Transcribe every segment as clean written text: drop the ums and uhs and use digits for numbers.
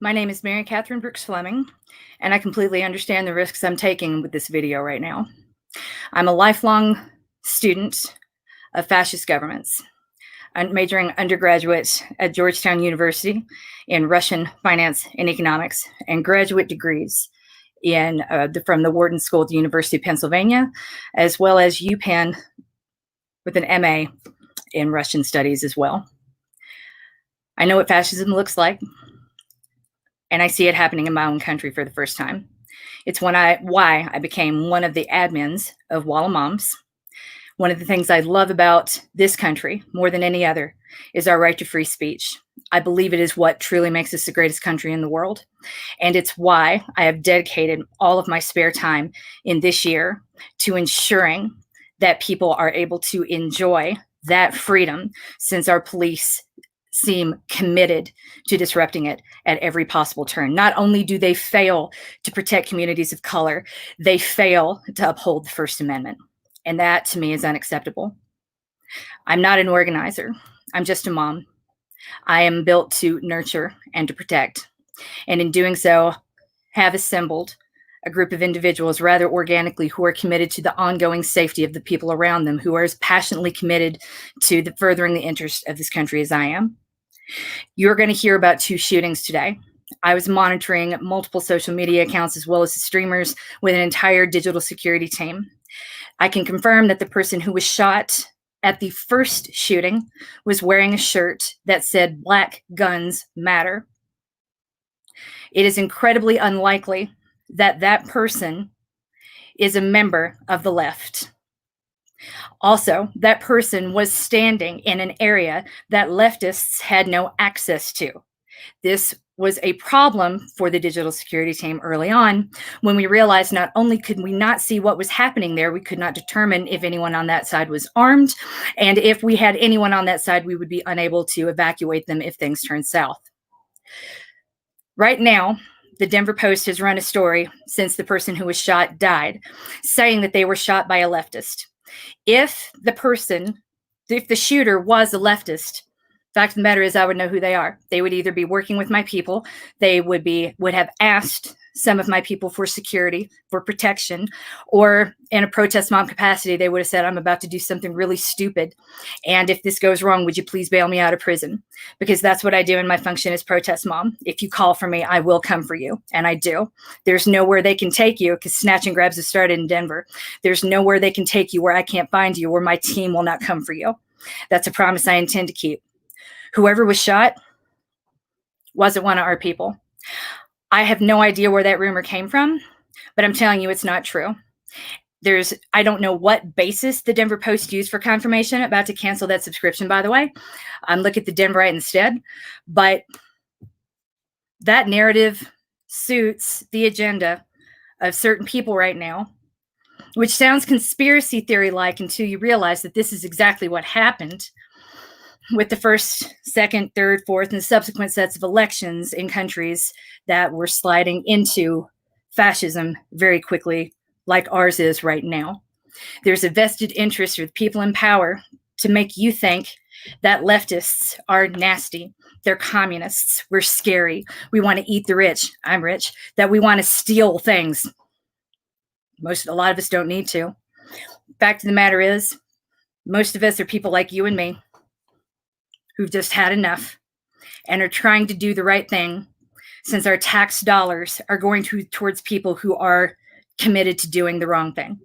My name is Mary Catherine Brooks Fleming, and I completely understand the risks I'm taking with this video right now. I'm a lifelong student of fascist governments. I'm majoring undergraduate at Georgetown University in Russian finance and economics, and graduate degrees from the Wharton School at the University of Pennsylvania, as well as UPenn with an MA in Russian studies as well. I know what fascism looks like, and I see it happening in my own country for the first time. It's why I became one of the admins of Walla Moms. One of the things I love about this country more than any other is our right to free speech. I believe it is what truly makes us the greatest country in the world. And it's why I have dedicated all of my spare time in this year to ensuring that people are able to enjoy that freedom, since our police seem committed to disrupting it at every possible turn. Not only do they fail to protect communities of color, they fail to uphold the First Amendment. And that, to me, is unacceptable. I'm not an organizer. I'm just a mom. I am built to nurture and to protect. And in doing so, have assembled a group of individuals rather organically who are committed to the ongoing safety of the people around them, who are as passionately committed to furthering the interests of this country as I am. You're going to hear about 2 shootings today. I was monitoring multiple social media accounts as well as the streamers with an entire digital security team. I can confirm that the person who was shot at the first shooting was wearing a shirt that said "Black Guns Matter." It is incredibly unlikely that that person is a member of the left. Also, that person was standing in an area that leftists had no access to. This was a problem for the digital security team early on, when we realized not only could we not see what was happening there, we could not determine if anyone on that side was armed, and if we had anyone on that side, we would be unable to evacuate them if things turned south. Right now, the Denver Post has run a story since the person who was shot died, saying that they were shot by a leftist. If the shooter was a leftist, fact of the matter is I would know who they are. They would either be working with my people, they would have asked some of my people for security, for protection, or in a protest mom capacity, they would have said, "I'm about to do something really stupid, and if this goes wrong, would you please bail me out of prison?" Because that's what I do in my function as protest mom. If you call for me, I will come for you, and I do. There's nowhere they can take you, because snatch and grabs have started in Denver. There's nowhere they can take you where I can't find you, where my team will not come for you. That's a promise I intend to keep. Whoever was shot wasn't one of our people. I have no idea where that rumor came from, but I'm telling you it's not true. I don't know what basis the Denver Post used for confirmation. About to cancel that subscription, by the way. Look at the Denverite instead. But that narrative suits the agenda of certain people right now, which sounds conspiracy theory-like until you realize that this is exactly what happened with the first, second, third, fourth, and subsequent sets of elections in countries that were sliding into fascism very quickly, like ours is right now. There's a vested interest with people in power to make you think that leftists are nasty. They're communists. We're scary. We want to eat the rich. I'm rich. That we want to steal things. A lot of us don't need to. Fact of the matter is, most of us are people like you and me, who've just had enough and are trying to do the right thing, since our tax dollars are going towards people who are committed to doing the wrong thing.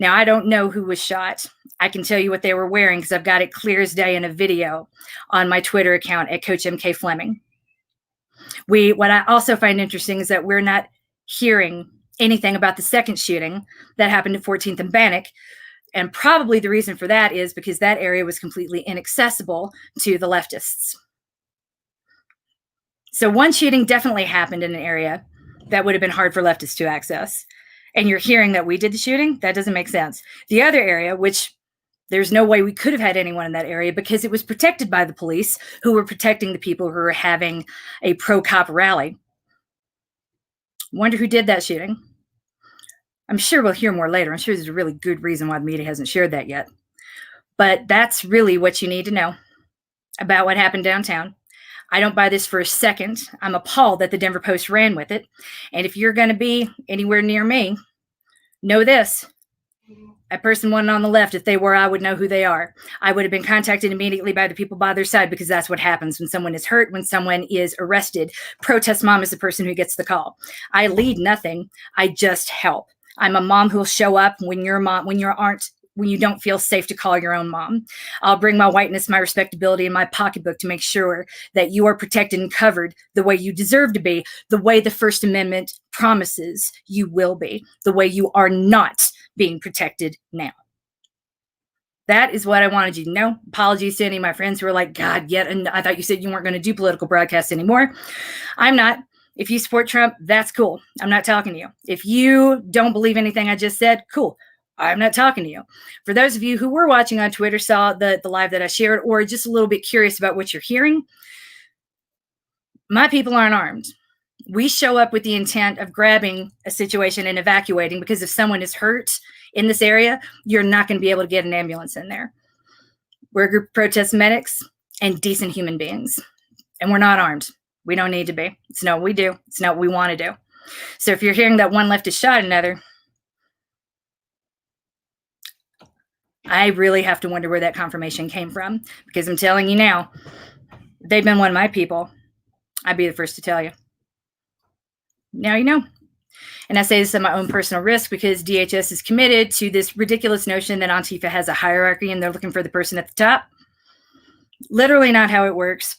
Now, I don't know who was shot. I can tell you what they were wearing, because I've got it clear as day in a video on my Twitter account at Coach MK Fleming. What I also find interesting is that we're not hearing anything about the second shooting that happened at 14th and Bannock. And probably the reason for that is because that area was completely inaccessible to the leftists. So one shooting definitely happened in an area that would have been hard for leftists to access. And you're hearing that we did the shooting? That doesn't make sense. The other area, which there's no way we could have had anyone in that area, because it was protected by the police, who were protecting the people who were having a pro-cop rally. Wonder who did that shooting. I'm sure we'll hear more later. I'm sure there's a really good reason why the media hasn't shared that yet. But that's really what you need to know about what happened downtown. I don't buy this for a second. I'm appalled that the Denver Post ran with it. And if you're going to be anywhere near me, know this. A person one on the left, if they were, I would know who they are. I would have been contacted immediately by the people by their side, because that's what happens when someone is hurt, when someone is arrested. Protest mom is the person who gets the call. I lead nothing. I just help. I'm a mom who will show up when your mom, when you don't feel safe to call your own mom. I'll bring my whiteness, my respectability, and my pocketbook to make sure that you are protected and covered the way you deserve to be, the way the First Amendment promises you will be, the way you are not being protected now. That is what I wanted you to know. Apologies to any of my friends who are like, God, and I thought you said you weren't going to do political broadcasts anymore. I'm not. If you support Trump, that's cool. I'm not talking to you. If you don't believe anything I just said, cool. I'm not talking to you. For those of you who were watching on Twitter, saw the live that I shared, or just a little bit curious about what you're hearing, my people aren't armed. We show up with the intent of grabbing a situation and evacuating, because if someone is hurt in this area, you're not going to be able to get an ambulance in there. We're a group of protest medics and decent human beings, and we're not armed. We don't need to be. It's not what we do. It's not what we want to do. So if you're hearing that one leftist shot another, I really have to wonder where that confirmation came from, because I'm telling you now, if they've been one of my people, I'd be the first to tell you. Now you know. And I say this at my own personal risk, because DHS is committed to this ridiculous notion that Antifa has a hierarchy and they're looking for the person at the top. Literally not how it works.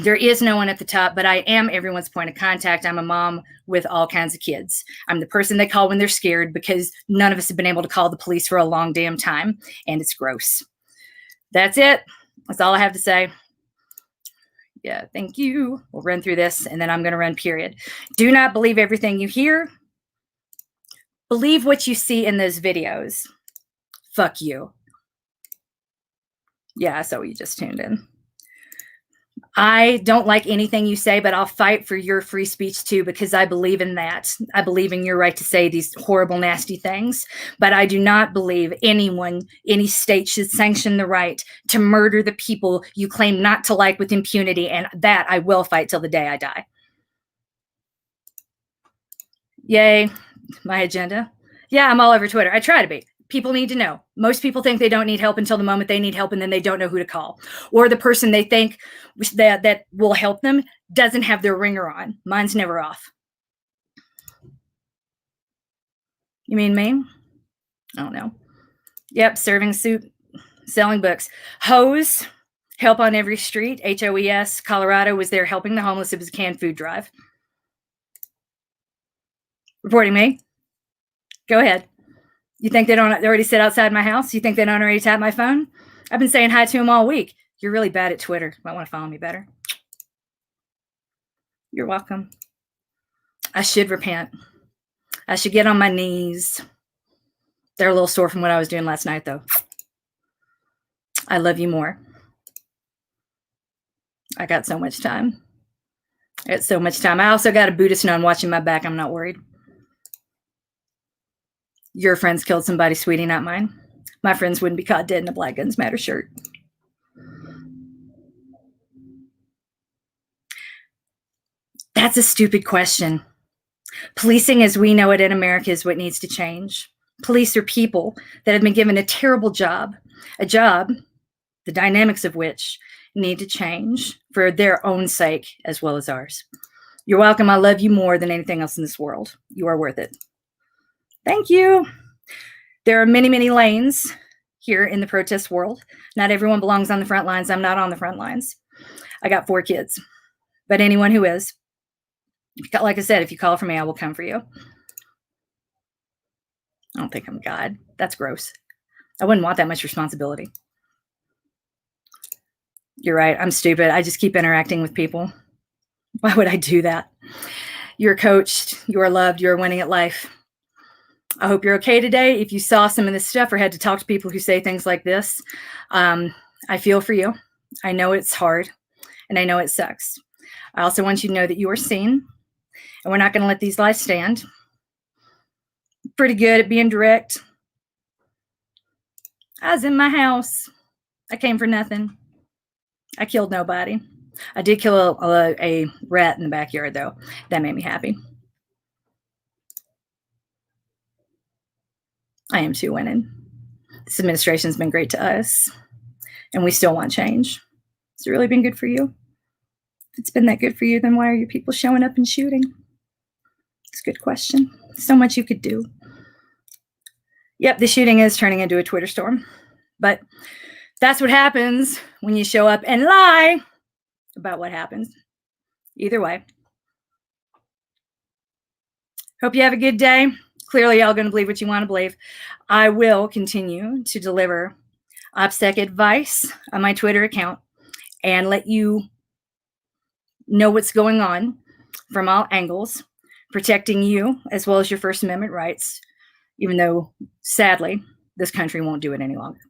There is no one at the top, but I am everyone's point of contact. I'm a mom with all kinds of kids. I'm the person they call when they're scared, because none of us have been able to call the police for a long damn time, and it's gross. That's it. That's all I have to say. Yeah, thank you. We'll run through this, and then I'm going to run period. Do not believe everything you hear. Believe what you see in those videos. Fuck you. Yeah, so you just tuned in. I don't like anything you say, but I'll fight for your free speech too, because I believe in that. I believe in your right to say these horrible, nasty things, but I do not believe any state should sanction the right to murder the people you claim not to like with impunity, and that I will fight till the day I die. Yay, my agenda. Yeah, I'm all over Twitter. I try to be. People need to know. Most people think they don't need help until the moment they need help, and then they don't know who to call. Or the person they think that will help them doesn't have their ringer on. Mine's never off. You mean me? I don't know. Yep, serving soup, selling books. Hose, help on every street. HOES, Colorado was there helping the homeless. It was a canned food drive. Reporting me? Go ahead. You think they already sit outside my house? You think they don't already tap my phone? I've been saying hi to them all week. You're really bad at Twitter. Might want to follow me better. You're welcome. I should repent. I should get on my knees. They're a little sore from what I was doing last night, though. I love you more. I got so much time. I got so much time. I also got a Buddhist nun watching my back. I'm not worried. Your friends killed somebody, sweetie, not mine. My friends wouldn't be caught dead in a Black Guns Matter shirt. That's a stupid question. Policing as we know it in America is what needs to change. Police are people that have been given a terrible job, a job, the dynamics of which need to change for their own sake as well as ours. You're welcome. I love you more than anything else in this world. You are worth it. Thank you. There are many, many lanes here in the protest world. Not everyone belongs on the front lines. I'm not on the front lines. I got 4 kids, but anyone who is, like I said, if you call for me, I will come for you. I don't think I'm God. That's gross. I wouldn't want that much responsibility. You're right. I'm stupid. I just keep interacting with people. Why would I do that? You're coached. You are loved. You are winning at life. I hope you're okay today. If you saw some of this stuff or had to talk to people who say things like this, I feel for you. I know it's hard, and I know it sucks. I also want you to know that you are seen, and we're not going to let these lies stand. Pretty good at being direct. I was in my house. I came for nothing. I killed nobody. I did kill a rat in the backyard, though. That made me happy. I am too, winning. This administration's been great to us, and we still want change. Has it really been good for you? If it's been that good for you, then why are you people showing up and shooting? It's a good question. So much you could do. Yep, the shooting is turning into a Twitter storm. But that's what happens when you show up and lie about what happens. Either way. Hope you have a good day. Clearly, y'all going to believe what you want to believe. I will continue to deliver OPSEC advice on my Twitter account and let you know what's going on from all angles, protecting you as well as your First Amendment rights, even though, sadly, this country won't do it any longer.